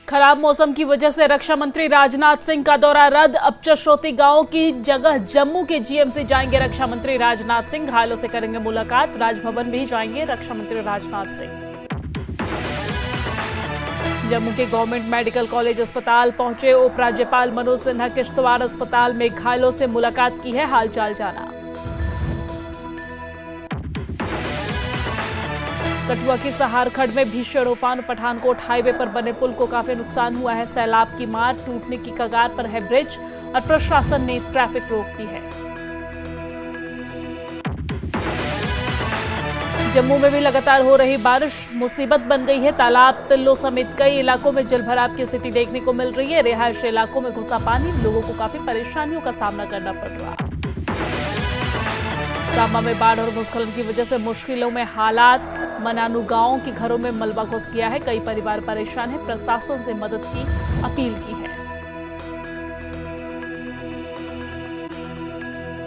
खराब मौसम की वजह से रक्षा मंत्री राजनाथ सिंह का दौरा रद्द। अब चशोती गांव की जगह जम्मू के जीएमसी जाएंगे रक्षा मंत्री राजनाथ सिंह। घायलों से करेंगे मुलाकात। राजभवन भी जाएंगे रक्षा मंत्री राजनाथ सिंह। जम्मू के गवर्नमेंट मेडिकल कॉलेज अस्पताल पहुंचे उपराज्यपाल मनोज सिन्हा। किश्तवाड़ अस्पताल में घायलों से मुलाकात की है, हालचाल जाना। कठुआ की सहारखंड में भीषण उफान। पठानकोट हाईवे पर बने पुल को काफी नुकसान हुआ है। सैलाब की मार, टूटने की कगार पर है ब्रिज और प्रशासन ने ट्रैफिक रोक दी है। जम्मू में भी लगातार हो रही बारिश मुसीबत बन गई है। तालाब, तिल्लों समेत कई इलाकों में जलभराव की स्थिति देखने को मिल रही है। रिहायशी इलाकों में घुसा पानी, लोगों को काफी परेशानियों का सामना करना पड़ रहा है। सांबा में बाढ़ और भूस्खलन की वजह से मुश्किलों में हालात। मनानू गांव के घरों में मलबा घुस गया है। कई परिवार परेशान हैं। प्रशासन से मदद की अपील की है।